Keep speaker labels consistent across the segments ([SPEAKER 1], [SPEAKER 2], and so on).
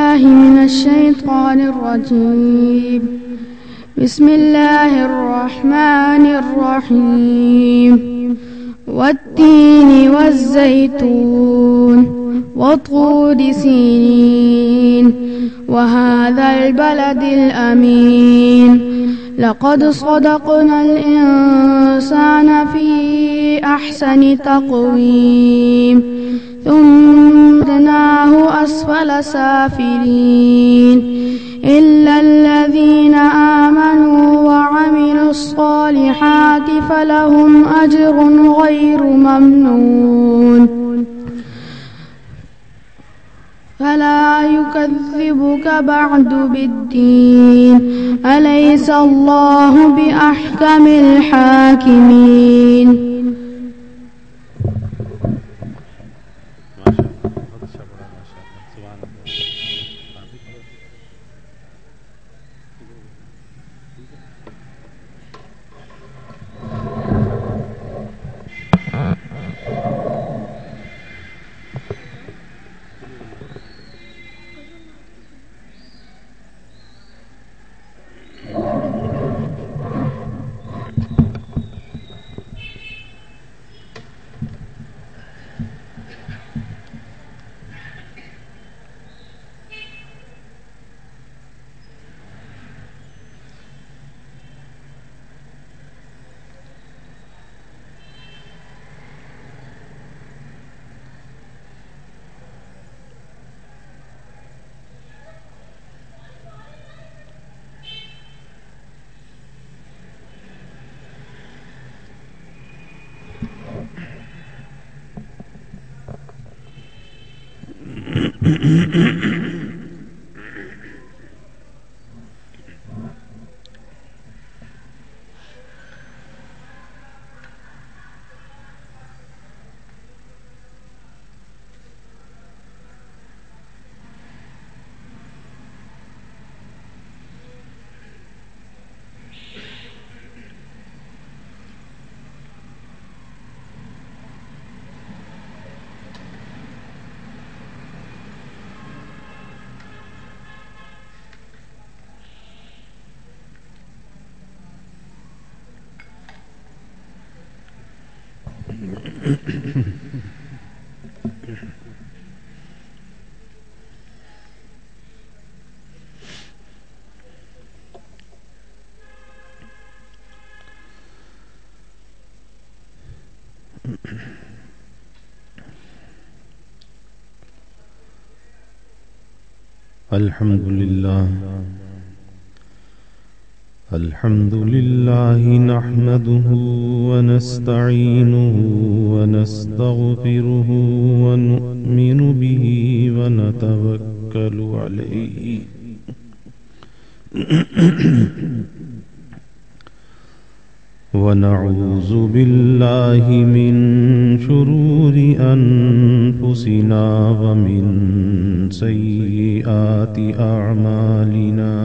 [SPEAKER 1] بالله من الشيطان الرجيم. بسم الله الرحمن الرحيم. والتين والزيتون وطور سينين وهذا البلد الأمين. لقد صدقنا الإنسان في أحسن تقويم ثم رددناه أسفل سافلين إلا الذين آمنوا وعملوا الصالحات فلهم أجر غير ممنون. فلا يكذبك بعد بالدين. أليس الله بأحكم الحاكمين.
[SPEAKER 2] الحمد لله نحمده ونستعينه ونستغفره ونؤمن به ونتوكل عليه ونعوذ بالله من شرور أنفسنا ومن سيئات أعمالنا.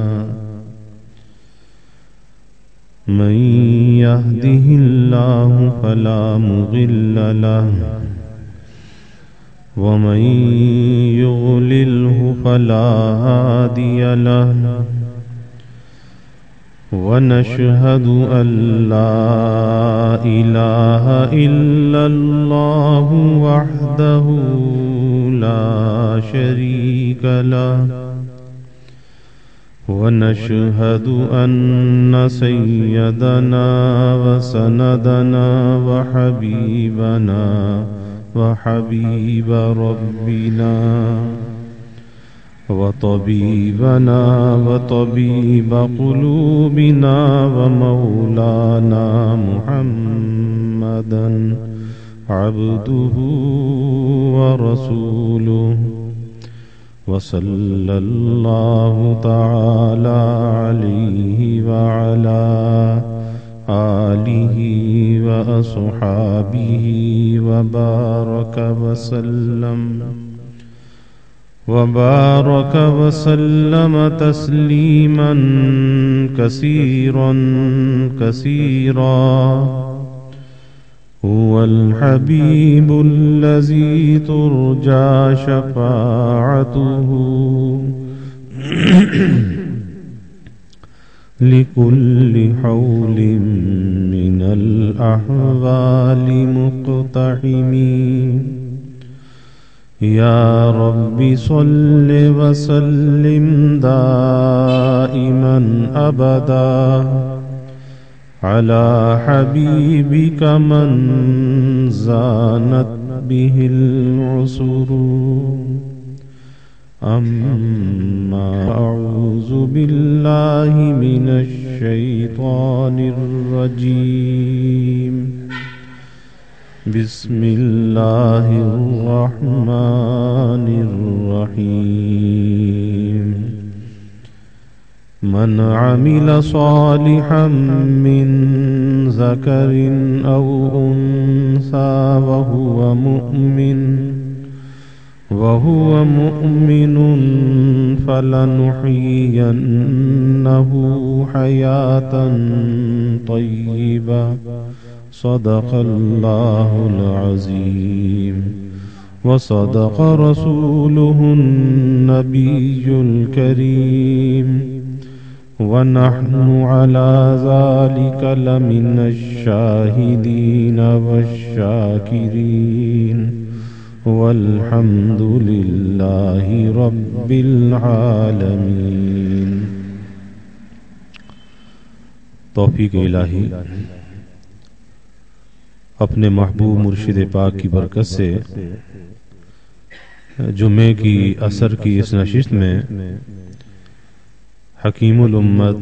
[SPEAKER 2] من يهده الله فلا مضل له ومن يضلله فلا هادي له. ونشهد أن لا إله إلا الله وحده لا شريك له. ونشهد أن سيدنا وسندنا وحبيبنا وحبيب ربنا وطبيبنا وطبيب قلوبنا ومولانا محمدا عبده ورسوله. وصلى الله تعالى عليه وعلى آله وأصحابه وبارك وسلم تسليما كثيرا كثيرا. هو الحبيب الذي ترجى شفاعته لكل حول من الأحوال مقتحمين يا رب صل وسلم دائما أبدا على حبيبك من زانت به العصر أما أعوذ بالله من الشيطان الرجيم بسم الله الرحمن الرحيم من عمل صالحا من ذكر أو أنثى وهو مؤمن فلنحيينه حياة طيبة صدق الله العظيم وصدق رسوله النبي الكريم ونحن على ذلك لمن الشاهدين والشاكرين والحمد لله رب العالمين. توفیق الہی اپنے محبوب مرشد پاک کی برکت سے جمعے کی عصر کی اس نشست میں حکیم الامت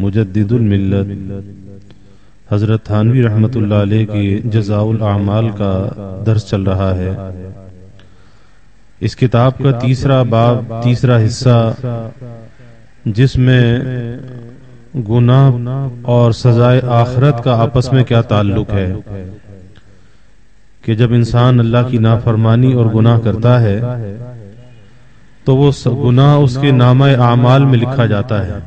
[SPEAKER 2] مجدد الملت حضرت تھانوی رحمۃ اللہ علیہ کی جزاء الاعمال کا درس چل رہا ہے. اس کتاب کا تیسرا باب، تیسرا حصہ، جس میں گناہ اور سزائے آخرت کا آپس میں کیا تعلق ہے، کہ جب انسان اللہ کی نافرمانی اور گناہ کرتا ہے تو وہ گناہ اس کے نامہ اعمال میں لکھا جاتا ہے.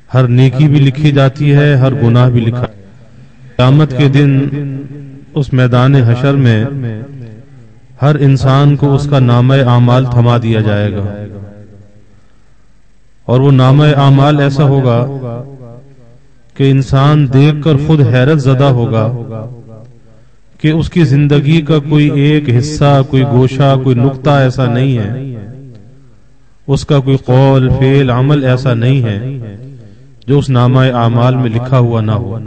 [SPEAKER 2] ہر نیکی بھی لکھی جاتی ہے، ہر گناہ بھی لکھا. قیامت کے دن اس میدان حشر میں ہر انسان کو اس کا نامہ اعمال تھما دیا جائے گا، اور وہ نامہ اعمال ایسا ہوگا کہ انسان دیکھ کر خود حیرت زدہ ہوگا کہ اس کی زندگی کا کوئی ایک حصہ، کوئی گوشہ، کوئی نقطہ ایسا نہیں ہے، اس کا کوئی قول، فعل، عمل ایسا نہیں ہے جو اس نامہ اعمال میں لکھا ہوا نہ ہو.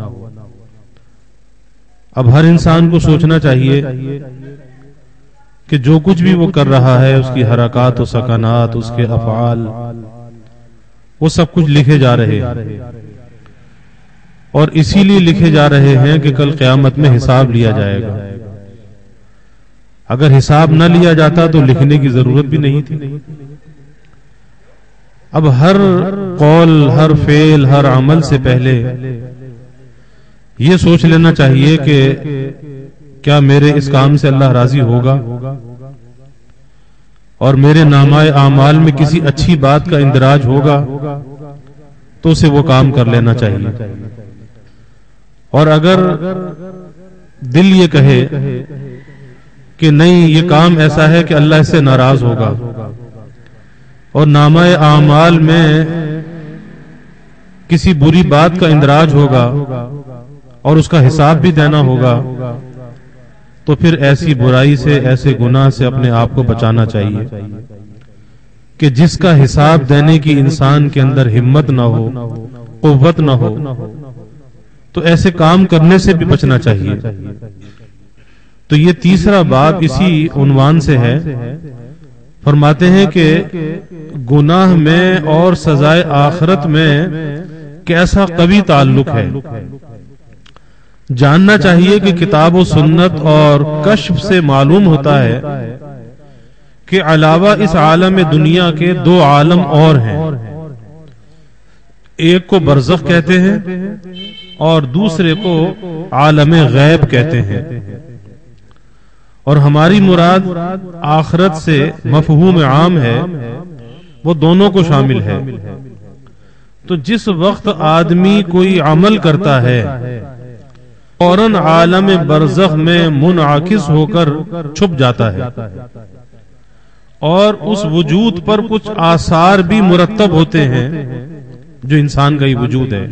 [SPEAKER 2] اب ہر انسان کو سوچنا چاہیے کہ جو کچھ بھی وہ کر رہا ہے، اس کی حرکات و سکنات، اس کے افعال، وہ سب کچھ لکھے جا رہے ہیں، اور اسی لیے لکھے جا رہے ہیں کہ کل قیامت میں حساب لیا جائے گا. اگر حساب نہ لیا جاتا تو لکھنے کی ضرورت بھی نہیں تھی. اب ہر قول، ہر فعل، ہر عمل سے پہلے یہ سوچ لینا چاہیے کہ کیا میرے اس کام سے اللہ راضی ہوگا، اور میرے نامہ اعمال میں کسی اچھی بات کا اندراج ہوگا تو اسے وہ کام کر لینا چاہیے. اور اگر دل یہ کہے کہ نہیں، یہ کام ایسا ہے کہ اللہ اس سے ناراض ہوگا، اور نامہ اعمال میں کسی بری بات کا اندراج ہوگا اور اس کا حساب بھی دینا ہوگا، تو پھر ایسی برائی سے، ایسے گناہ سے اپنے آپ کو بچانا چاہیے کہ جس کا حساب دینے کی انسان کے اندر ہمت نہ ہو، قوت نہ ہو، تو ایسے کام کرنے سے بھی بچنا چاہیے. تو یہ تیسرا باب اسی عنوان سے ہے. فرماتے ہیں کہ گناہ میں اور سزائے آخرت میں کیسا قوی تعلق ہے. جاننا چاہیے کہ کتاب و سنت اور کشف سے معلوم ہوتا ہے کہ علاوہ اس عالم دنیا کے دو عالم اور ہیں. ایک کو برزخ کہتے ہیں اور دوسرے کو عالم غیب کہتے ہیں. اور ہماری مراد آخرت سے مفہوم عام ہے، وہ دونوں کو شامل ہے. تو جس وقت آدمی کوئی عمل کرتا ہے، فوراً عالم برزخ میں منعکس ہو کر چھپ جاتا ہے، اور اس وجود پر کچھ آثار بھی مرتب ہوتے ہیں جو انسان کا یہ وجود ہے.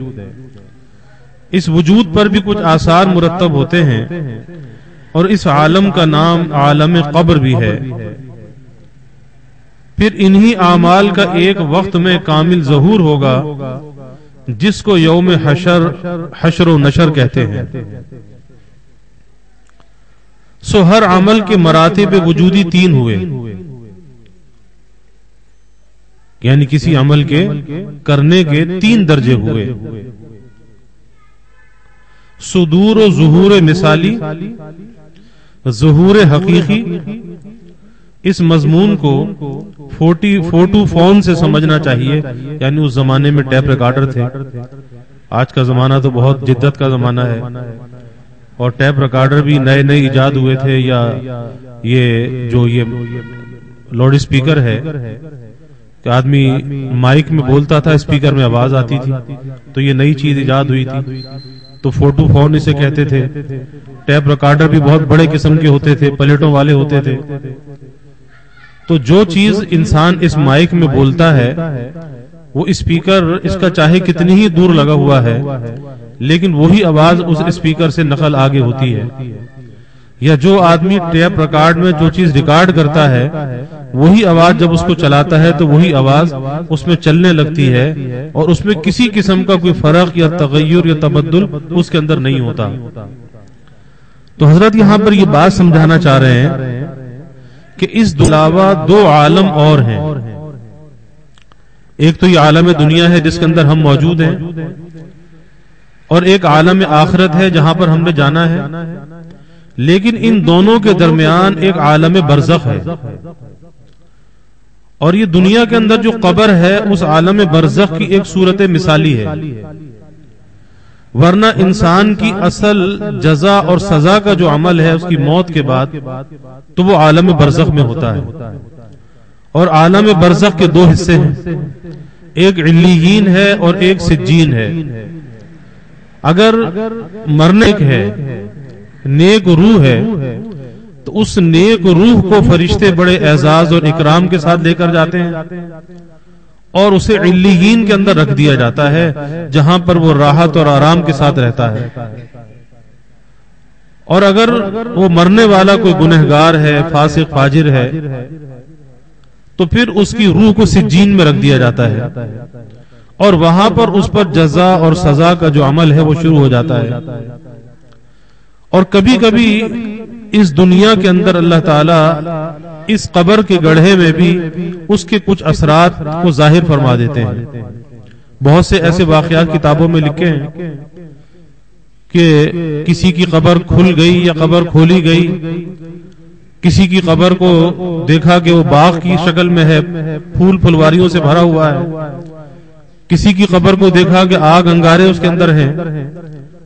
[SPEAKER 2] اس وجود پر بھی کچھ آثار مرتب ہوتے ہیں اور اس عالم کا نام عالم قبر بھی ہے. پھر انہی اعمال کا ایک وقت میں کامل ظہور ہوگا جس کو یوم حشر و نشر کہتے ہیں. سو ہر عمل کے مراتب وجودی 3 ہوئے، یعنی کسی عمل کے کرنے کے 3 درجے ہوئے. صدور و ظہور مثالی، ظہور حقیقی. اس مضمون کو فوٹو فون سے سمجھنا چاہیے، یعنی اس زمانے میں ٹیپ ریکارڈر تھے. آج کا زمانہ تو بہت جدت کا زمانہ ہے اور ٹیپ ریکارڈر بھی نئے ایجاد ہوئے تھے، یا یہ جو یہ لاؤڈ اسپیکر ہے کہ آدمی مائک میں بولتا تھا، اسپیکر میں آواز آتی تھی، تو یہ نئی چیز ایجاد ہوئی تھی. تو فوٹو فون اسے کہتے تھے. ٹیپ ریکارڈر بھی بہت بڑے قسم کے ہوتے تھے، پلیٹوں والے ہوتے تھے. تو جو چیز انسان اس مائک میں بولتا ہے وہ اسپیکر اس کا چاہے کتنی ہی دور لگا ہوا ہے لیکن وہی آواز اس اسپیکر سے نقل آگے ہوتی ہے. یا جو آدمی ٹیپ ریکارڈ میں جو چیز ریکارڈ کرتا ہے وہی آواز جب اس کو چلاتا ہے تو وہی آواز اس میں چلنے لگتی ہے اور اس میں کسی قسم کا کوئی فرق یا تغیر یا تبدل اس کے اندر نہیں ہوتا. تو حضرت یہاں پر یہ بات سمجھانا چاہ رہے ہیں کہ اس علاوہ 2 عالم اور ہیں. ایک تو یہ عالم دنیا ہے جس کے اندر ہم موجود ہیں، اور ایک عالم آخرت ہے جہاں پر ہم نے جانا ہے. لیکن ان دونوں کے درمیان ایک عالم برزخ ہے، اور یہ دنیا کے اندر جو قبر ہے اس عالم برزخ کی ایک صورت مثالی ہے. ورنہ انسان کی اصل جزا اور سزا کا جو عمل ہے اس کی موت کے بعد تو وہ عالم برزخ میں ہوتا ہے. اور عالم برزخ کے 2 حصے ہیں، ایک علیین ہے اور ایک سجین ہے. اگر مرنے ہے نیک روح ہے تو اس نیک روح کو فرشتے بڑے اعزاز اور اکرام کے ساتھ لے کر جاتے ہیں اور اسے علیین کے اندر رکھ دیا جاتا ہے جہاں پر وہ راحت اور آرام کے ساتھ رہتا ہے. اور اگر وہ مرنے والا کوئی گنہگار ہے، فاسق فاجر ہے، تو پھر اس کی روح کو سجین میں رکھ دیا جاتا ہے اور وہاں پر اس پر جزا اور سزا کا جو عمل ہے وہ شروع ہو جاتا ہے. اور کبھی کبھی اس دنیا کے اندر اللہ تعالی اس قبر کے گڑھے میں بھی اس کے کچھ اثرات کو ظاہر فرما دیتے ہیں. بہت سے ایسے واقعات کتابوں میں لکھے ہیں کہ کسی کی قبر کھل گئی یا قبر کھولی گئی، کسی کی قبر کو دیکھا کہ وہ باغ کی شکل میں ہے، پھول پھلواریوں سے بھرا ہوا ہے. کسی کی قبر کو دیکھا کہ آگ انگارے اس کے اندر ہیں،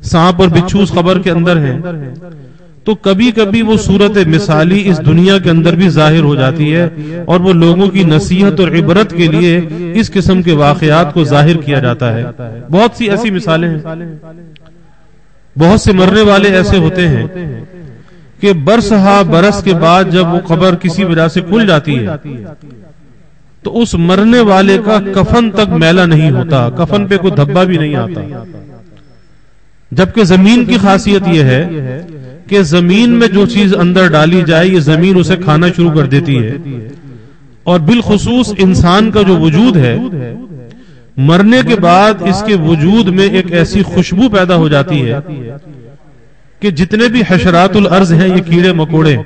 [SPEAKER 2] سانپ اور بچھو اس قبر کے اندر ہیں. تو کبھی کبھی وہ صورت مثالی اس دنیا کے اندر بھی ظاہر ہو جاتی ہے اور وہ لوگوں کی نصیحت اور عبرت کے لیے اس قسم کے واقعات کو ظاہر کیا جاتا ہے. بہت سی ایسی مثالیں ہیں. بہت سے مرنے والے ایسے ہوتے ہیں کہ برس ہا برس کے بعد جب وہ قبر کسی وجہ سے کھل جاتی ہے تو اس مرنے والے کا کفن تک میلا نہیں ہوتا، کفن پہ کوئی دھبا بھی نہیں آتا. جبکہ زمین کی خاصیت یہ ہے کہ زمین میں جو چیز اندر ڈالی جائے یہ زمین اسے کھانا شروع کر دیتی ہے. اور بالخصوص انسان کا جو وجود ہے مرنے کے بعد اس کے وجود میں ایک ایسی خوشبو پیدا ہو جاتی ہے کہ جتنے بھی حشرات الارض ہیں، یہ کیڑے مکوڑے،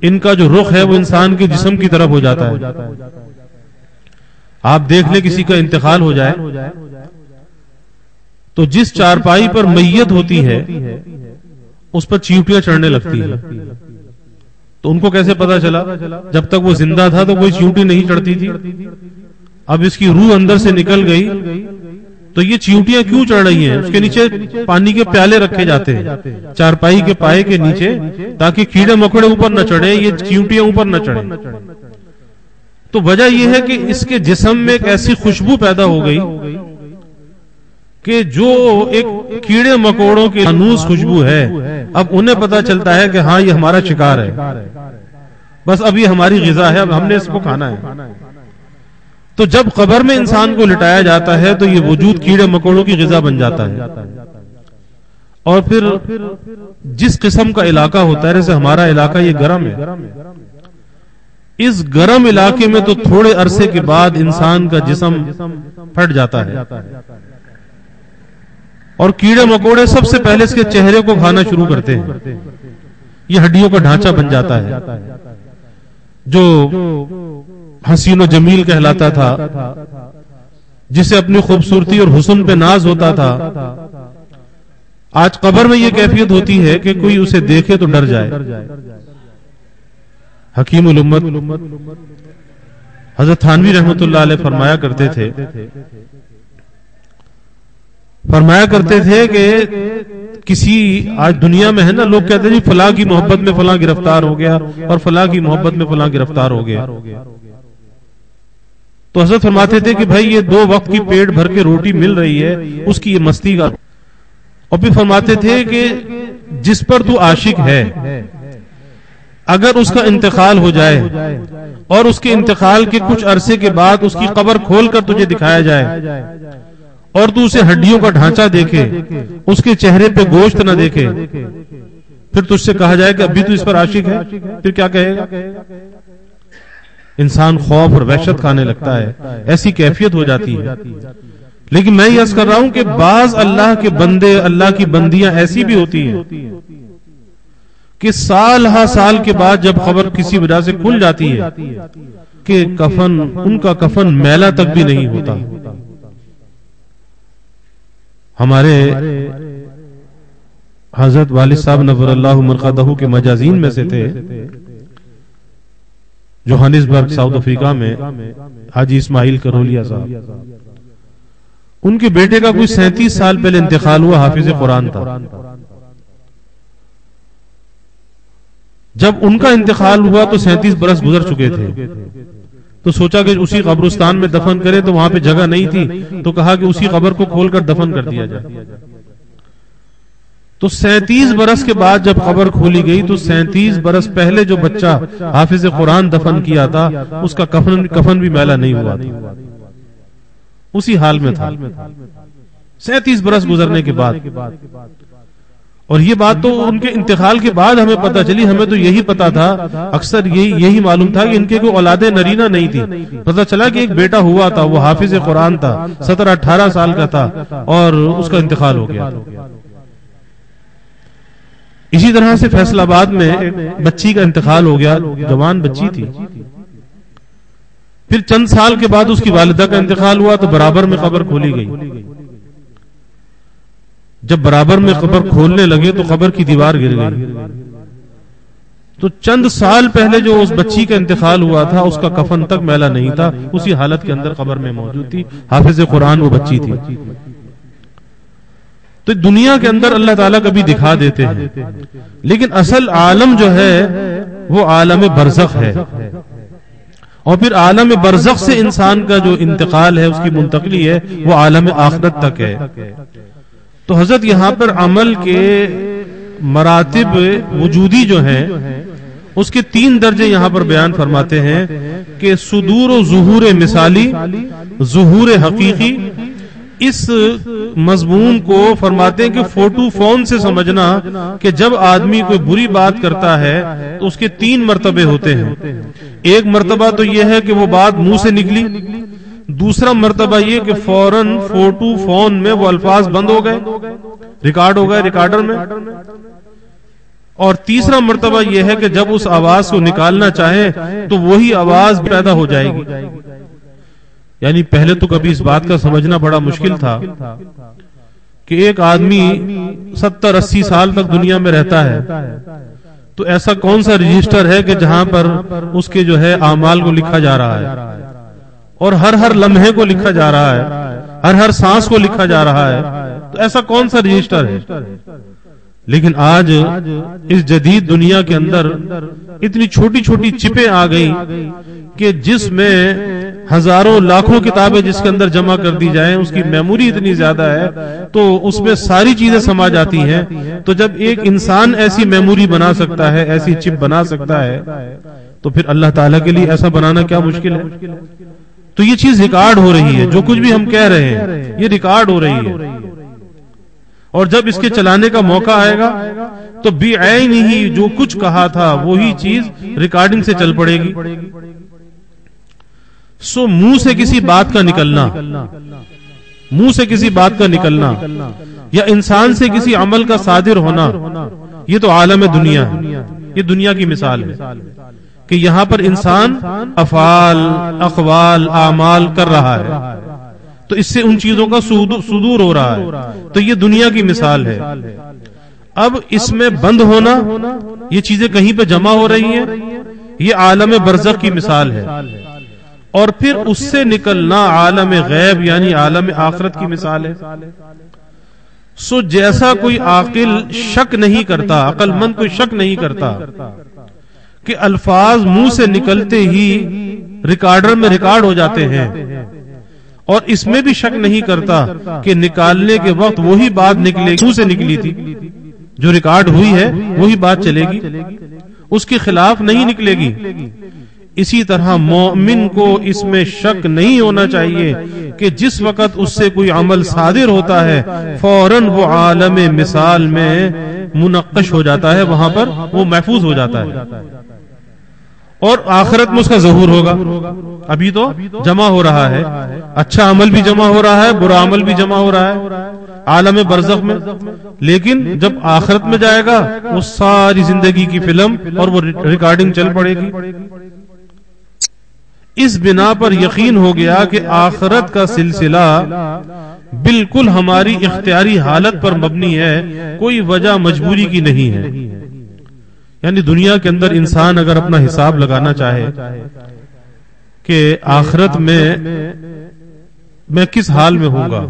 [SPEAKER 2] ان کا جو رخ ہے وہ انسان کے جسم کی طرف ہو جاتا ہے. آپ دیکھ لیں کسی کا انتقال ہو جائے تو جس چارپائی پر میت ہوتی ہے اس پر چیونٹیاں چڑھنے لگتی ہیں. تو ان کو کیسے پتا چلا؟ جب تک وہ زندہ تھا تو کوئی چیونٹی نہیں چڑھتی تھی. اب اس کی روح اندر سے نکل گئی تو یہ چیونٹیاں کیوں چڑھ رہی ہیں؟ اس کے نیچے پانی کے پیالے رکھے جاتے ہیں چارپائی کے پائے کے نیچے تاکہ کیڑے مکوڑے اوپر نہ چڑھیں، یہ چیونٹیاں اوپر نہ چڑھیں. تو وجہ یہ ہے کہ اس کے جسم میں ایک ایسی خوشبو پیدا ہو گئی کہ جو ایک کیڑے مکوڑوں کی انوس خوشبو ہے. اب انہیں پتا چلتا ہے کہ ہاں یہ ہمارا شکار ہے، بس اب یہ ہماری غذا ہے، اب ہم نے اس کو کھانا ہے. تو جب قبر میں انسان کو لٹایا جاتا ہے تو یہ وجود کیڑے مکوڑوں کی غذا بن جاتا ہے، اور پھر جس قسم کا علاقہ ہوتا ہے، جیسے ہمارا علاقہ یہ گرم ہے، اس گرم علاقے میں تو تھوڑے عرصے کے بعد انسان کا جسم پھٹ جاتا ہے، اور کیڑے مکوڑے سب سے پہلے اس کے چہرے کو کھانا شروع کرتے ہیں، یہ ہڈیوں کا ڈھانچہ بن جاتا ہے جو حسین و جمیل کہلاتا تھا، جسے اپنی خوبصورتی اور حسن پہ ناز ہوتا تھا، آج قبر میں یہ کیفیت ہوتی ہے کہ کوئی اسے دیکھے تو ڈر جائے۔ حکیم الامت حضرت تھانوی رحمت اللہ علیہ فرمایا کرتے تھے کہ کسی آج دنیا میں ہے نا، لوگ کہتے ہیں جی فلاں کی محبت میں فلاں گرفتار ہو گیا اور فلاں کی محبت میں فلاں گرفتار ہو گیا، تو حضرت فرماتے تھے کہ بھائی یہ 2 وقت کی پیٹ بھر کے روٹی مل رہی ہے، اس کی یہ مستی کا، اور پھر فرماتے تھے کہ جس پر تو عاشق ہے اگر اس کا انتقال ہو جائے اور اس کے انتقال کے کچھ عرصے کے بعد اس کی قبر کھول کر تجھے دکھایا جائے اور تو اسے ہڈیوں کا ڈھانچہ دیکھے، اس کے چہرے پہ گوشت نہ دیکھے، پھر تجھ سے کہا جائے کہ ابھی تو اس پر عاشق ہے، پھر کیا کہے گا؟ انسان خوف اور وحشت کھانے لگتا ہے، ایسی کیفیت ہو جاتی ہے۔ لیکن میں یہ عرض کر رہا ہوں کہ بعض اللہ کے بندے، اللہ کی بندیاں ایسی بھی ہوتی ہیں کہ سال ہا سال کے بعد جب خبر کسی وجہ سے کھل جاتی ہے کہ ان کا کفن میلا تک بھی نہیں ہوتا۔ ہمارے حضرت والد صاحب نور اللہ مرقدہ کے مجازین میں سے تھے، جوہانسبرگ ساؤتھ افریقہ میں، حاجی اسماعیل کرولیا صاحب، ان کے بیٹے کا کوئی 37 سال پہلے انتقال ہوا، حافظ قرآن تھا۔ جب ان کا انتقال ہوا تو 37 برس گزر چکے تھے، تو سوچا کہ اسی قبرستان میں دفن کرے، تو وہاں پہ جگہ نہیں تھی، تو کہا کہ اسی قبر کو کھول کر دفن کر دیا جائے۔ تو 37 برس کے بعد جب قبر کھولی گئی تو 37 برس پہلے جو بچہ حافظ قرآن دفن کیا تھا اس کا کفن بھی میلا نہیں ہوا تھا، اسی حال میں تھا 37 برس گزرنے کے بعد۔ اور یہ بات تو ان کے انتقال کے بعد ہمیں پتہ چلی، ہمیں تو یہی پتا تھا، اکثر یہی معلوم تھا کہ ان کے کوئی اولاد نرینہ نہیں تھی۔ پتہ چلا کہ ایک بیٹا ہوا تھا، وہ حافظ قرآن تھا، 17-18 سال کا تھا، اور اس کا انتقال ہو گیا۔ اسی طرح سے فیصل آباد میں بچی کا انتقال ہو گیا، جوان بچی تھی۔ پھر چند سال کے بعد اس کی والدہ کا انتقال ہوا تو برابر میں قبر کھولی گئی۔ جب برابر میں قبر کھولنے لگے تو قبر کی دیوار گر گئی، تو چند سال پہلے جو اس بچی کا انتقال ہوا تھا اس کا کفن تک میلا نہیں تھا، اسی حالت کے اندر قبر میں موجود تھی، حافظ قرآن وہ بچی تھی۔ تو دنیا کے اندر اللہ تعالیٰ کبھی دکھا دیتے ہیں، لیکن اصل عالم جو ہے وہ عالم برزخ ہے، اور پھر عالم برزخ سے انسان کا جو انتقال ہے، اس کی منتقلی ہے، وہ عالم آخرت تک ہے۔ تو حضرت یہاں پر عمل کے مراتب وجودی جو ہیں اس کے 3 درجے یہاں پر بیان فرماتے ہیں کہ صدور و ظہور مثالی، ظہور حقیقی۔ اس مضمون کو فرماتے ہیں کہ فوٹو فون سے سمجھنا کہ جب آدمی کوئی بری بات کرتا ہے تو اس کے 3 مرتبے ہوتے ہیں۔ ایک مرتبہ تو یہ ہے کہ وہ بات منہ سے نکلی، دوسرا مرتبہ یہ کہ فوراً فوٹو فون میں وہ الفاظ بند ہو گئے، ریکارڈ ہو گئے ریکارڈر میں، اور تیسرا مرتبہ یہ ہے کہ جب اس آواز کو نکالنا چاہیں تو وہی آواز پیدا ہو جائے گی۔ یعنی پہلے تو کبھی اس بات کا سمجھنا بڑا مشکل تھا کہ ایک آدمی 70-80 سال تک دنیا میں رہتا ہے تو ایسا کون سا رجسٹر ہے کہ جہاں پر اس کے جو ہے اعمال کو لکھا جا رہا ہے، اور ہر لمحے کو لکھا جا رہا ہے، ہر سانس کو لکھا جا رہا ہے، تو ایسا کون سا رجسٹر ہے؟ لیکن آج اس جدید دنیا کے اندر اتنی چھوٹی چھوٹی چپیں آ گئی کہ جس میں ہزاروں لاکھوں کتابیں جس کے اندر جمع کر دی جائیں، اس کی میموری اتنی زیادہ ہے تو اس میں ساری چیزیں سما جاتی ہیں۔ تو جب ایک انسان ایسی میموری بنا سکتا ہے، ایسی چپ بنا سکتا ہے، تو پھر اللہ تعالیٰ کے لیے ایسا بنانا کیا مشکل ہے؟ تو یہ چیز ریکارڈ ہو رہی ہے، جو کچھ بھی ہم کہہ رہے ہیں یہ ریکارڈ ہو رہی ہے، اور جب اس کے چلانے کا موقع آئے گا تو بعین ہی جو کچھ کہا تھا وہی چیز ریکارڈنگ سے چل پڑے گی. سو منہ سے کسی بات کا نکلنا، منہ سے کسی بات کا نکلنا یا انسان سے کسی عمل کا صادر ہونا، یہ تو عالم دنیا ہے، یہ دنیا کی مثال ہے کہ یہاں پر انسان افعال، اقوال، اعمال کر رہا ہے تو اس سے ان چیزوں کا صدور ہو رہا ہے، تو یہ دنیا کی مثال ہے. اب اس میں بند ہونا، یہ چیزیں کہیں پہ جمع ہو رہی ہیں، یہ عالم برزخ کی مثال ہے، اور پھر اس سے نکلنا عالم غیب یعنی عالم آخرت کی مثال ہے. سو جیسا کوئی عاقل شک نہیں کرتا، عقل مند کوئی شک نہیں کرتا کہ الفاظ منہ سے نکلتے ہی ریکارڈر میں ریکارڈ ہو جاتے ہیں، اور اس میں بھی شک نہیں کرتا کہ نکالنے کے وقت وہی بات نکلے منہ سے نکلی تھی، جو ریکارڈ ہوئی ہے وہی بات چلے گی، اس کے خلاف نہیں نکلے گی. اسی طرح مومن کو اس میں شک نہیں ہونا چاہیے کہ جس وقت اس سے کوئی عمل صادر ہوتا ہے فوراً وہ عالم مثال میں منقش ہو جاتا ہے، وہاں پر وہ محفوظ ہو جاتا ہے، اور آخرت میں اس کا ظہور ہوگا. ابھی تو جمع ہو رہا ہے، اچھا عمل بھی جمع ہو رہا ہے، برا عمل بھی جمع ہو رہا ہے عالم برزخ میں، لیکن جب آخرت میں جائے گا وہ ساری زندگی کی فلم اور وہ ریکارڈنگ چل پڑے گی. اس بنا پر یقین ہو گیا کہ آخرت کا سلسلہ بالکل ہماری اختیاری حالت پر مبنی ہے، کوئی وجہ مجبوری کی نہیں ہے. یعنی دنیا کے اندر انسان اگر اپنا حساب لگانا چاہے کہ آخرت میں کس حال میں ہوں گا،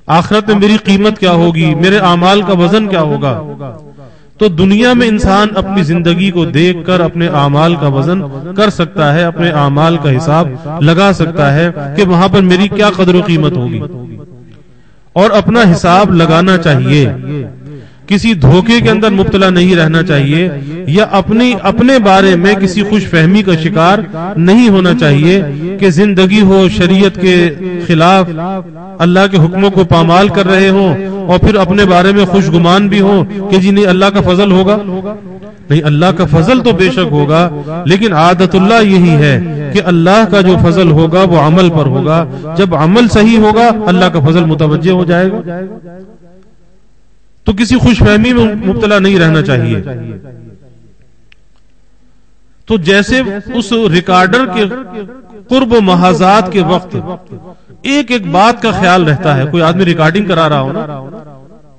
[SPEAKER 2] آخرت میں میری قیمت کیا ہوگی، میرے اعمال کا وزن کیا ہوگا، تو دنیا میں انسان اپنی زندگی کو دیکھ کر اپنے اعمال کا وزن کر سکتا ہے، اپنے اعمال کا حساب لگا سکتا ہے کہ وہاں پر میری کیا قدر و قیمت ہوگی، اور اپنا حساب لگانا چاہیے. کسی دھوکے کے اندر مبتلا نہیں رہنا چاہیے، یا اپنے بارے میں کسی خوش فہمی کا شکار نہیں ہونا چاہیے کہ زندگی ہو شریعت کے خلاف، اللہ کے حکموں کو پامال کر رہے ہوں، اور پھر اپنے بارے میں خوش گمان بھی ہوں کہ جی نہیں اللہ کا فضل ہوگا. نہیں، اللہ کا فضل تو بے شک ہوگا، لیکن عادت اللہ یہی ہے کہ اللہ کا جو فضل ہوگا وہ عمل پر ہوگا. جب عمل صحیح ہوگا اللہ کا فضل متوجہ ہو جائے گا. تو کسی خوش فہمی میں مبتلا نہیں رہنا چاہیے. تو جیسے اس ریکارڈر کے قرب و محاذات کے وقت ایک ایک بات کا خیال رہتا ہے، کوئی آدمی ریکارڈنگ کرا رہا ہو نا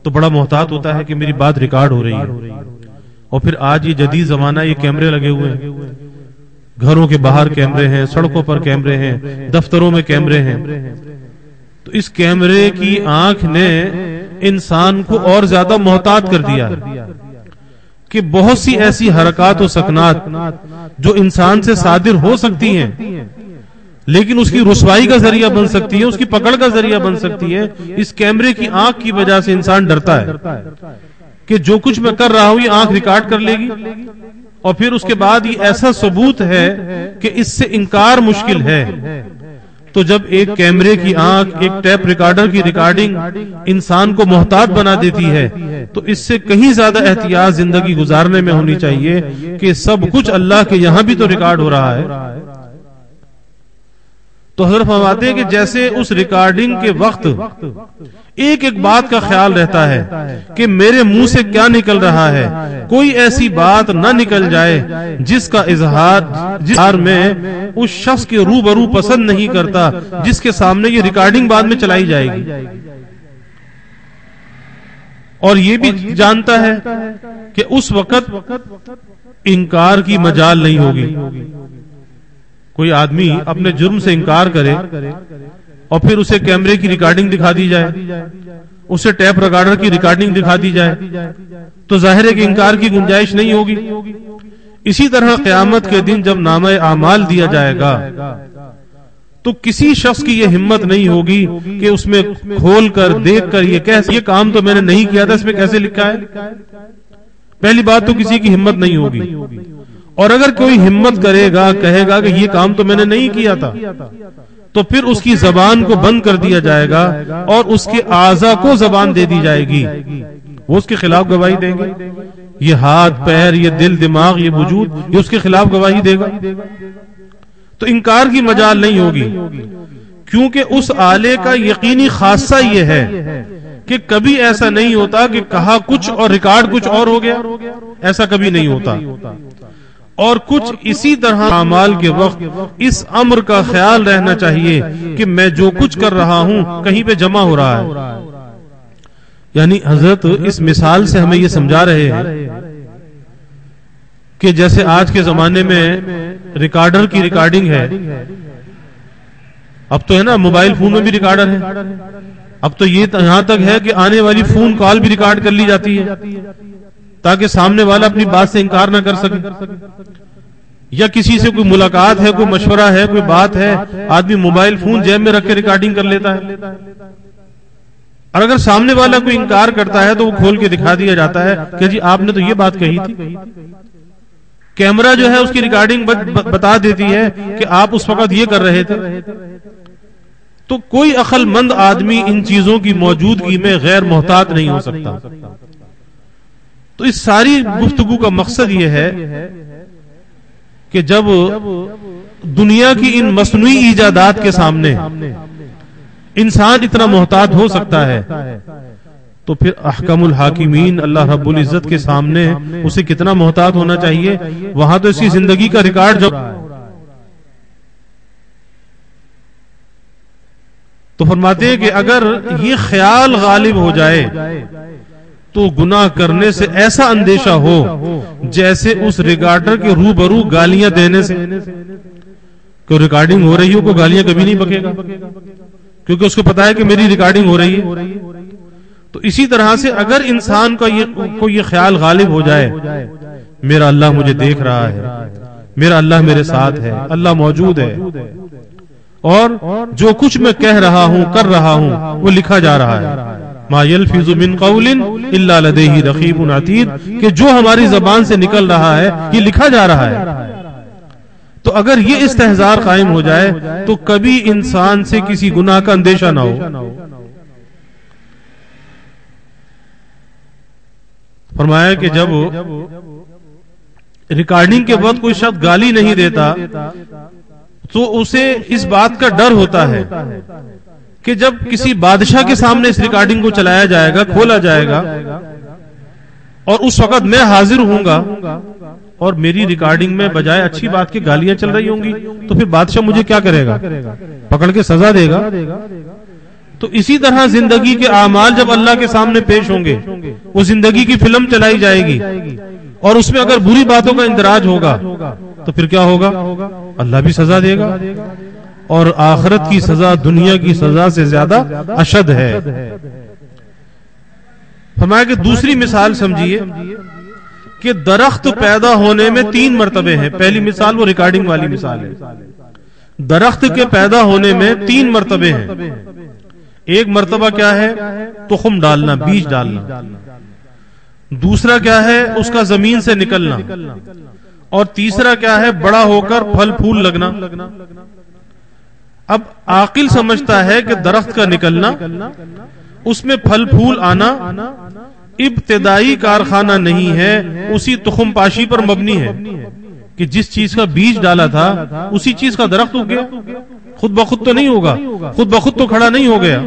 [SPEAKER 2] تو بڑا محتاط ہوتا ہے کہ میری بات ریکارڈ ہو رہی ہے. اور پھر آج یہ جدید زمانہ، یہ کیمرے لگے ہوئے ہیں، گھروں کے باہر کیمرے ہیں، سڑکوں پر کیمرے ہیں، دفتروں میں کیمرے ہیں. تو اس کیمرے کی آنکھ نے انسان کو اور زیادہ محتاط کر دیا کہ بہت سی ایسی حرکات و سکنات جو انسان سے صادر ہو سکتی ہیں لیکن اس کی رسوائی کا ذریعہ بن سکتی ہے، اس کی پکڑ کا ذریعہ بن سکتی ہے. اس کیمرے کی آنکھ کی وجہ سے انسان ڈرتا ہے کہ جو کچھ میں کر رہا ہوں یہ آنکھ ریکارڈ کر لے گی، اور پھر اس کے بعد یہ ایسا ثبوت ہے کہ اس سے انکار مشکل ہے. تو جب ایک کیمرے کی آنکھ، ایک ٹیپ ریکارڈر کی ریکارڈنگ انسان کو محتاط بنا دیتی ہے، تو اس سے کہیں زیادہ احتیاط زندگی گزارنے میں ہونی چاہیے کہ سب کچھ اللہ کے یہاں بھی تو ریکارڈ ہو رہا ہے. تو حضرت فرماتے ہیں کہ جیسے اس ریکارڈنگ کے وقت ایک ایک بات کا خیال رہتا ہے کہ میرے منہ سے کیا نکل رہا ہے، کوئی ایسی بات نہ نکل جائے جس کا اظہار میں اس شخص کے روبرو پسند نہیں کرتا جس کے سامنے یہ ریکارڈنگ بعد میں چلائی جائے گی. اور یہ بھی جانتا ہے کہ اس وقت انکار کی مجال نہیں ہوگی. کوئی آدمی اپنے جرم سے انکار کرے اور پھر اسے کیمرے کی ریکارڈنگ دکھا دی جائے، اسے ٹیپ ریکارڈر کی ریکارڈنگ دکھا دی جائے، تو ظاہر ہے کہ انکار کی گنجائش نہیں ہوگی. اسی طرح قیامت کے دن جب نامہ اعمال دیا جائے گا تو کسی شخص کی یہ ہمت نہیں ہوگی کہ اس میں کھول کر دیکھ کر یہ کام تو میں نے نہیں کیا تھا، اس میں کیسے لکھا ہے. پہلی بات تو کسی کی ہمت نہیں ہوگی. اور اگر کوئی ہمت کرے گا، کہے گا کہ یہ کام تو میں نے نہیں کیا تھا، تو پھر اس کی زبان کو بند کر دیا جائے گا اور اس کے اعضاء کو زبان دے دی جائے گی، وہ اس کے خلاف گواہی دیں گے. یہ ہاتھ، پیر، یہ دل، دماغ، یہ وجود، یہ اس کے خلاف گواہی دے گا. تو انکار کی مجال نہیں ہوگی، کیونکہ اس آلے کا یقینی خاصہ یہ ہے کہ کبھی ایسا نہیں ہوتا کہ کہا کچھ اور ریکارڈ کچھ اور ہو گیا، ایسا کبھی نہیں ہوتا. اور کچھ اسی طرح اعمال کے وقت اس امر کا خیال رہنا چاہیے کہ میں جو کچھ کر رہا ہوں کہیں پہ جمع ہو رہا ہے. یعنی حضرت اس مثال سے ہمیں یہ سمجھا رہے ہیں کہ جیسے آج کے زمانے میں ریکارڈر کی ریکارڈنگ ہے، اب تو ہے نا موبائل فون میں بھی ریکارڈر ہے، اب تو یہ یہاں تک ہے کہ آنے والی فون کال بھی ریکارڈ کر لی جاتی ہے تاکہ سامنے والا اپنی بات سے انکار نہ کر سکے. یا کسی سے کوئی ملاقات ہے، کوئی مشورہ ہے، کوئی بات ہے، آدمی موبائل فون جیب میں رکھ کے ریکارڈنگ کر لیتا ہے، اور اگر سامنے والا کوئی انکار کرتا ہے تو وہ کھول کے دکھا دیا جاتا ہے کہ جی آپ نے تو یہ بات کہی تھی. کیمرہ جو ہے اس کی ریکارڈنگ بتا دیتی ہے کہ آپ اس وقت یہ کر رہے تھے. تو کوئی عقل مند آدمی ان چیزوں کی موجودگی میں غیر محتاط نہیں ہو سکتا. تو اس ساری گفتگو کا مقصد یہ ہے کہ جب دنیا کی ان مصنوعی ایجادات کے سامنے انسان اتنا محتاط ہو سکتا ہے تو پھر احکم الحاکمین اللہ رب العزت کے سامنے اسے کتنا محتاط ہونا چاہیے. وہاں تو اس کی زندگی کا ریکارڈ جب تو فرماتے ہیں کہ اگر یہ خیال غالب ہو جائے تو گناہ کرنے سے ایسا اندیشہ ہو جیسے اس ریکارڈر کے روبرو گالیاں دینے سے. کہ ریکارڈنگ ہو رہی ہو کو گالیاں کبھی نہیں بکے گا کیونکہ اس کو پتا ہے کہ میری ریکارڈنگ ہو رہی ہے. تو اسی طرح سے اگر انسان کا یہ خیال غالب ہو جائے میرا اللہ مجھے دیکھ رہا ہے، میرا اللہ میرے ساتھ ہے، اللہ موجود ہے، اور جو کچھ میں کہہ رہا ہوں کر رہا ہوں وہ لکھا جا رہا ہے. ما یلفظ من قول الا لدیہ رقیب عتید، کہ جو ہماری زبان سے نکل رہا ہے یہ لکھا جا رہا ہے. تو اگر یہ استحضار قائم ہو جائے تو کبھی انسان سے کسی گناہ کا اندیشہ نہ ہو. فرمایا کہ جب ریکارڈنگ کے وقت کوئی شخص گالی نہیں دیتا تو اسے اس بات کا ڈر ہوتا ہے کہ جب کسی بادشاہ کے سامنے اس ریکارڈنگ کو چلایا جائے گا، کھولا جائے گا، اور اس وقت میں حاضر ہوں گا اور میری ریکارڈنگ میں بجائے اچھی بات کی گالیاں چل رہی ہوں گی تو پھر بادشاہ مجھے کیا کرے گا؟ پکڑ کے سزا دے گا. تو اسی طرح زندگی کے اعمال جب اللہ کے سامنے پیش ہوں گے، وہ زندگی کی فلم چلائی جائے گی، اور اس میں اگر بری باتوں کا اندراج ہوگا تو پھر کیا ہوگا؟ اللہ بھی سزا دے گا، اور آخرت کی سزا دنیا کی سزا سے زیادہ اشد ہے. فرمایا کہ دوسری مثال سمجھیے کہ درخت پیدا ہونے میں 3 مرتبے ہیں. پہلی مثال وہ ریکارڈنگ والی مثال ہے. درخت کے پیدا ہونے میں 3 مرتبے ہیں. ایک مرتبہ کیا ہے؟ تخم ڈالنا، بیج ڈالنا. دوسرا کیا ہے؟ اس کا زمین سے نکلنا. اور تیسرا کیا ہے؟ بڑا ہو کر پھل پھول لگنا. اب عاقل سمجھتا ہے کہ درخت کا نکلنا، اس میں پھل پھول آنا ابتدائی کارخانہ نہیں ہے، اسی تخم پاشی پر مبنی ہے کہ جس چیز کا بیج ڈالا تھا اسی چیز کا درخت ہو گیا. خود بخود تو نہیں ہوگا، خود بخود تو کھڑا نہیں ہو گیا.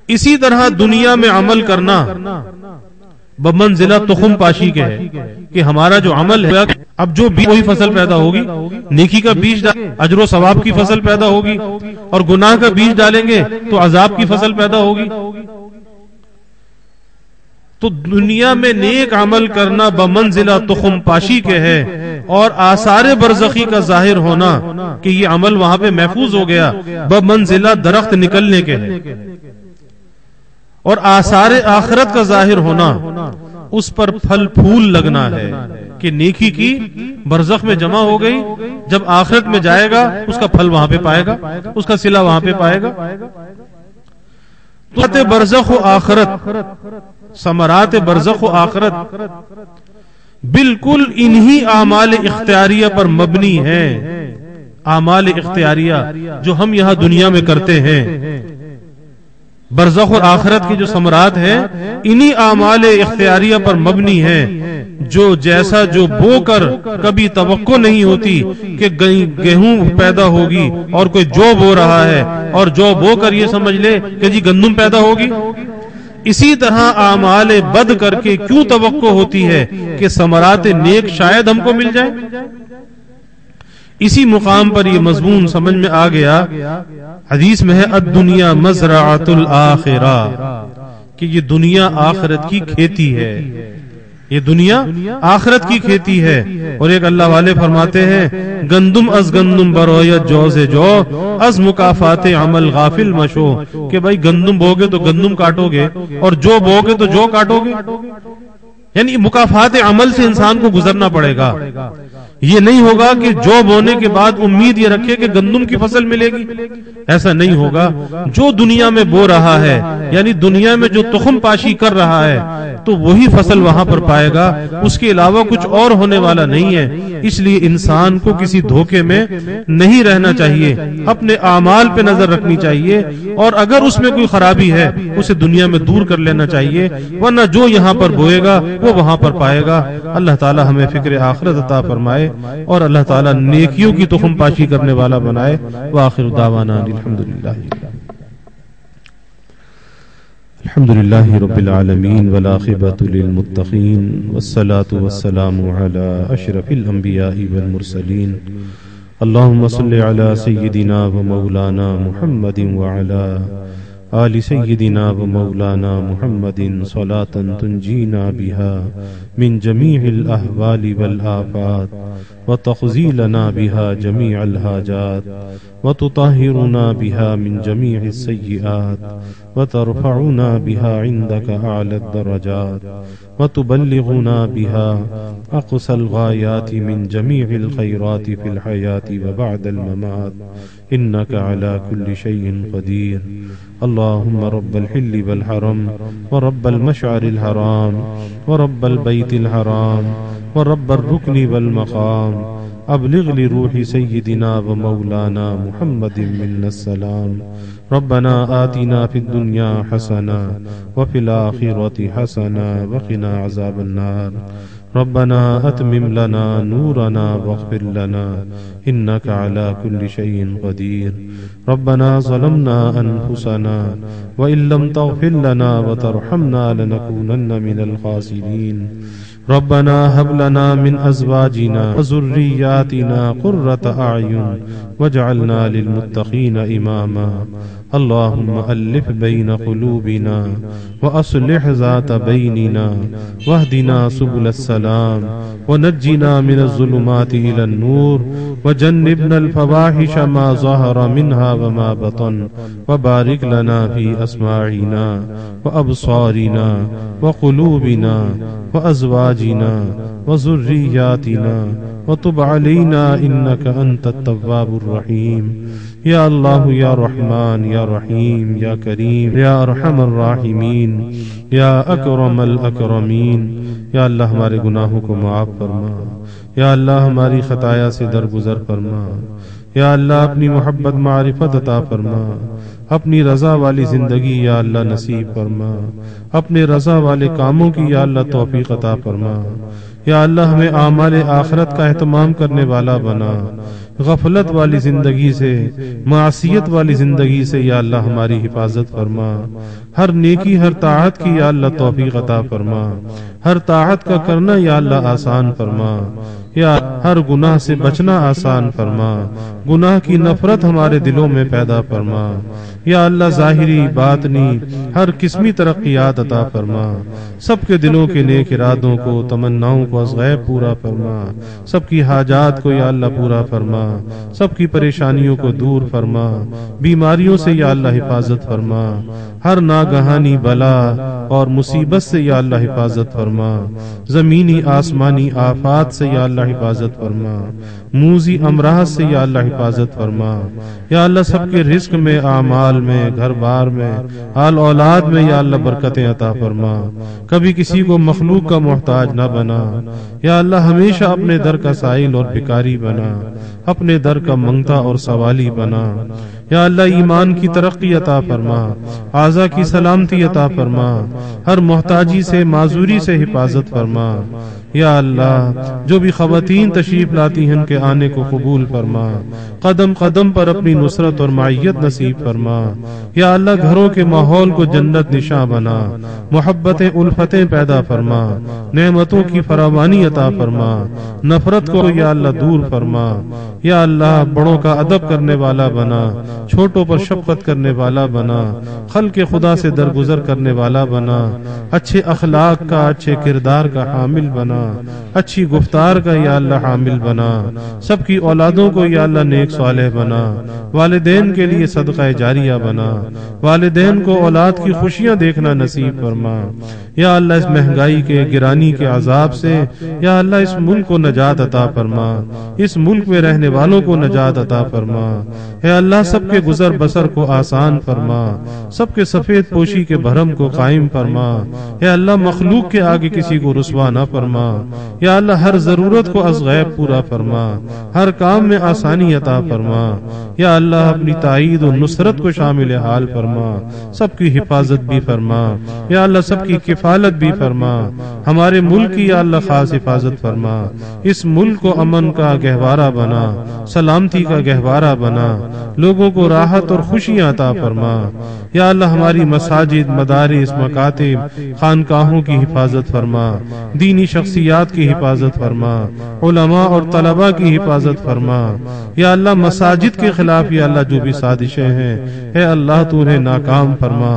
[SPEAKER 2] اسی طرح دنیا میں عمل کرنا بمنزلہ تخم پاشی کے ہے کہ ہمارا جو عمل ہے اب جو بھی وہی فصل پیدا ہوگی. نیکی کا بیج اجر و ثواب کی فصل پیدا ہوگی، اور گناہ کا بیج ڈالیں گے تو عذاب کی فصل پیدا ہوگی. تو دنیا میں نیک عمل کرنا بمنزلہ تخم پاشی کے ہے، اور آثار برزخی کا ظاہر ہونا کہ یہ عمل وہاں پہ محفوظ ہو گیا بمنزلہ درخت نکلنے کے ہے. اور آثار آخرت کا ظاہر ہونا اس پر پھل پھول لگنا ہے کہ نیکی کی برزخ میں جمع ہو گئی، جب آخرت میں جائے گا اس کا پھل وہاں پہ پائے گا، اس کا صلہ وہاں پہ پائے گا. تو برزخ و آخرت، ثمرات برزخ و آخرت، بالکل انہی اعمال اختیاریہ پر مبنی ہیں. اعمال اختیاریہ جو ہم یہاں دنیا میں کرتے ہیں، برزخ اور آخرت کی جو ثمرات ہیں، انہی اعمال اختیاریہ پر مبنی ہیں. جو جیسا جو بو کر کبھی توقع نہیں ہوتی کہ گیہوں پیدا ہوگی اور کوئی جو بو رہا ہے، اور جو بو کر یہ سمجھ لے کہ جی گندم پیدا ہوگی. اسی طرح اعمال بد کر کے کیوں توقع ہوتی ہے کہ ثمرات نیک شاید ہم کو مل جائے. اسی مقام پر یہ مضمون سمجھ میں آ گیا. حدیث میں ہے الدنیا مزرعۃ الآخرہ، کہ یہ دنیا آخرت کی کھیتی ہے. یہ دنیا آخرت کی کھیتی ہے. اور ایک اللہ والے فرماتے ہیں گندم از گندم برویت جو سے جو از مکافات عمل غافل مشو، کہ بھائی گندم بوگے تو گندم کاٹو گے اور جو بوگے تو جو کاٹو گے. یعنی مکافات عمل سے انسان کو گزرنا پڑے گا. یہ نہیں ہوگا کہ جو بونے کے بعد امید یہ رکھے کہ گندم کی فصل ملے گی، ایسا نہیں ہوگا. جو دنیا میں بو رہا ہے، یعنی دنیا میں جو تخم پاشی کر رہا ہے، تو وہی فصل وہاں پر پائے گا، اس کے علاوہ کچھ اور ہونے والا نہیں ہے. اس لیے انسان کو کسی دھوکے میں نہیں رہنا چاہیے، اپنے اعمال پہ نظر رکھنی چاہیے، اور اگر اس میں کوئی خرابی ہے اسے دنیا میں دور کر لینا چاہیے، ورنہ جو یہاں پر بوئے گا وہ وہاں پر پائے گا. اللہ تعالی ہمیں فکر آخرت عطا فرمائے اور اللہ تعالی نیکیوں کی تخم پاشی کرنے والا بنائے. وآخر دعوانا الحمدللہ رب العالمین والعاقبۃ للمتقین والصلاة والسلام علی اشرف الانبیاء والمرسلین. اللہم صل علی سیدنا و مولانا محمد وعلی آل سیدنا و مولانا محمد صلاة تنجینا بها من جمیع الاحوال والآفات وتخزیلنا بها جمیع الحاجات وتطهرنا بها من جمیع السیئات وترفعنا بها عندك أعلى الدرجات وتبلغنا بها أقصى الغايات من جميع الخيرات في الحياة وبعد الممات إنك على كل شيء قدير. اللهم رب الحل والحرم ورب المشعر الحرام ورب البيت الحرام ورب الركن والمقام، ابلغ لروح سيدنا ومولانا محمد منا السلام. ربنا آتنا في الدنيا حسنة وفي الآخرة حسنة وقنا عذاب النار. ربنا أتمم لنا نورنا واغفر لنا إنك على كل شيء قدير. ربنا ظلمنا أنفسنا وإن لم تغفر لنا وترحمنا لنكونن من الخاسرين. ربنا هب لنا من أزواجنا وذرياتنا قرة أعين واجعلنا للمتقين إماما. اللهم ألف بين قلوبنا وأصلح ذات بيننا واهدنا سبل السلام ونجنا من الظلمات إلى النور وجنبنا الفواحش ما ظهر منها وما بطن وبارك لنا في أسماعنا وأبصارنا وقلوبنا وأزواجنا وذرياتنا وتب علينا إنك أنت التواب الرحيم. یا اللہ یا رحمان یا رحیم یا کریم یا ارحم الراحمین یا اکرم الاکرمین. یا اللہ ہمارے گناہوں کو معاف فرما، یا اللہ ہماری خطایا سے درگزر فرما. یا اللہ اپنی محبت معرفت عطا فرما، اپنی رضا والی زندگی یا اللہ نصیب فرما، اپنے رضا والے کاموں کی یا اللہ توفیق عطا فرما. یا اللہ ہمیں اعمال آخرت کا اہتمام کرنے والا بنا، غفلت والی زندگی سے، معصیت والی زندگی سے یا اللہ ہماری حفاظت فرما. ہر نیکی ہر طاعت کی یا اللہ توفیق عطا فرما، ہر طاعت کا کرنا یا اللہ آسان فرما. یا ہر گناہ سے بچنا آسان فرما، گناہ کی نفرت ہمارے دلوں میں پیدا فرما. یا اللہ ظاہری باطنی ہر قسمی ترقیات عطا فرما. سب کے دلوں کے نیک ارادوں کو، تمناؤں کو از غیب پورا فرما. سب کی حاجات کو یا اللہ پورا فرما، سب کی پریشانیوں کو دور فرما. بیماریوں سے یا اللہ حفاظت فرما، ہر ناگہانی بلا اور مصیبت سے یا اللہ حفاظت فرما. زمینی آسمانی آفات سے یا اللہ اللہ حفاظت فرما، موذی امراض سے یا اللہ حفاظت فرما، یا اللہ سب کے رزق میں، اعمال میں، گھر بار میں، آل اولاد میں یا اللہ برکتیں عطا فرما، کبھی کسی کو مخلوق کا محتاج نہ بنا، یا اللہ ہمیشہ اپنے در کا سائل اور بھکاری بنا، اپنے در کا منگتا اور سوالی بنا، یا اللہ ایمان کی ترقی عطا فرما، اعضاء کی سلامتی عطا فرما، ہر محتاجی سے، معذوری سے حفاظت فرما، یا اللہ جو بھی خواتین تشریف لاتی ہیں ان کے آنے کو قبول فرما، قدم قدم پر اپنی نصرت اور معیت نصیب فرما، یا اللہ گھروں کے ماحول کو جنت نشاں بنا، محبتیں الفتیں پیدا فرما، نعمتوں کی فراوانی عطا فرما، نفرت کو یا اللہ دور فرما، یا اللہ بڑوں کا ادب کرنے والا بنا، چھوٹوں پر شفقت کرنے والا بنا، خلق خدا سے درگزر کرنے والا بنا، اچھے اخلاق کا، اچھے کردار کا حامل بنا، اچھی گفتار کا یا اللہ حامل بنا، سب کی اولادوں کو یا اللہ نیک صالح بنا، والدین کے لیے صدقہ جاریہ بنا، والدین کو اولاد کی خوشیاں دیکھنا نصیب فرما، یا اللہ اس مہنگائی کے، گرانی کے عذاب سے یا اللہ اس ملک کو نجات عطا فرما، اس ملک میں رہنے والوں کو نجات عطا فرما، اے اللہ سب کے گزر بسر کو آسان فرما، سب کے سفید پوشی کے بھرم کو قائم فرما، اے اللہ مخلوق کے آگے کسی کو رسوا نہ فرما، یا اللہ ہر ضرورت کو از غیب پورا فرما، ہر کام میں آسانی عطا فرما، یا اللہ اپنی تائید و نصرت کو شامل حال فرما، سب کی حفاظت بھی فرما، یا اللہ سب کی کفالت بھی فرما، ہمارے ملک کی یا اللہ خاص حفاظت فرما، اس ملک کو امن کا گہوارہ بنا، سلامتی کا گہوارہ بنا، لوگوں کو راحت اور خوشیاں عطا فرما، یا اللہ ہماری مساجد، مدارس، مکاتب، خانقاہوں کی حفاظت فرما، دینی شخصیات کی حفاظت فرما، علماء اور طلباء کی حفاظت فرما، یا اللہ مساجد کے خلاف یا اللہ جو بھی سازشیں ہیں اے اللہ تو انہیں ناکام فرما،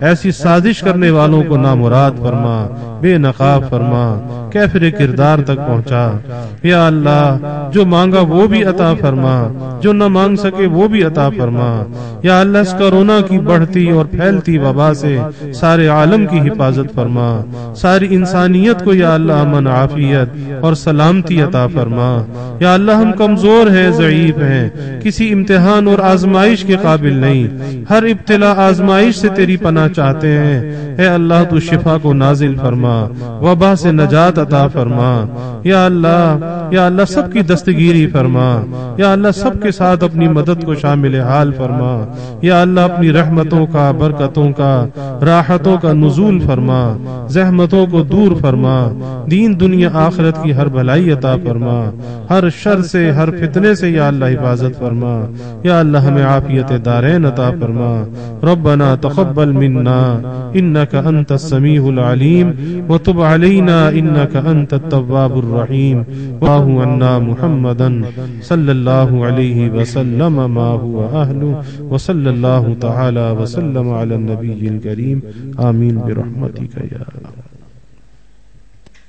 [SPEAKER 2] ایسی سازش کرنے والوں کو نامراد فرما، بے نقاب فرما، کیفر کردار تک پہنچا، یا اللہ جو مانگا وہ بھی عطا فرما، جو نہ مانگ سکے وہ بھی عطا فرما، یا اللہ اس کرونا کی بڑھتی اور پھیلتی وبا سے سارے عالم کی حفاظت فرما، ساری انسانیت کو یا اللہ امن، عافیت اور سلامتی عطا فرما، یا اللہ ہم کمزور ہیں، ضعیف ہیں، کسی امتحان اور آزمائش کے قابل نہیں، ہر ابتلا آزمائش سے تیری پناہ چاہتے ہیں، اے اللہ تو شفا کو نازل فرما، وبا سے نجات عطا فرما، یا اللہ سب کی دستگیری فرما، یا اللہ سب کے ساتھ اپنی مدد کو شامل حال فرما، یا اللہ اپنی رحمتوں کا، برکتوں کا، راحتوں کا نزول فرما، زحمتوں کو دور فرما، دین دنیا آخرت کی ہر بھلائی عطا فرما، ہر شر سے، ہر فتنے سے یا اللہ حفاظت فرما، یا اللہ ہمیں عافیت دارین عطا فرما، ربنا تقبل منا انك انت السميع العليم وتب علينا انك انت التواب الرحيم الله عنا محمدا صلى الله عليه وسلم ما هو اهله وصلى الله تعالى وسلم على النبي الكريم آمين برحمتك يا الله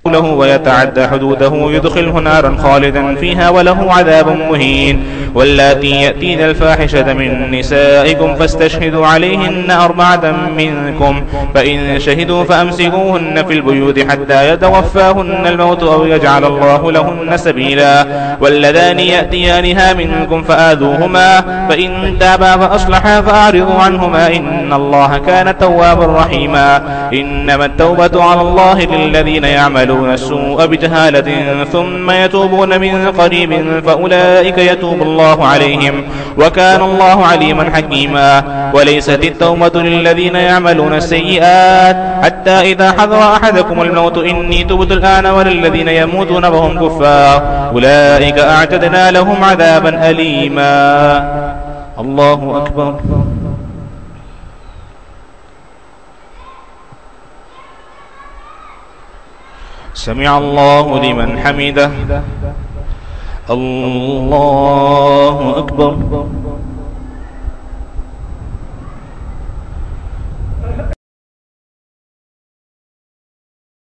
[SPEAKER 3] له ويتعدى حدوده يدخله نارا خالدا فيها وله عذاب مهين واللاتي يأتين الفاحشة من نسائكم فاستشهدوا عليهن 4 منكم فإن شهدوا فأمسكوهن في البيوت حتى يتوفاهن الموت أو يجعل الله لهن سبيلا واللذان يأتيانها منكم فآذوهما فإن تابا فأصلحا فأعرضوا عنهما إن الله كان توابا رحيما إنما التوبة على الله للذين يعملون السوء بجهالة ثم يتوبون من قريب فأولئك يتوب الله عليهم وكان الله عليما حكيما وليست التوبة للذين يعملون السيئات حتى إذا حضر أحدكم الموت إني تبت الآن وللذين يموتون وهم كفار أولئك أعتدنا لهم عذابا أليما الله أكبر سمع الله لمن حمده الله أكبر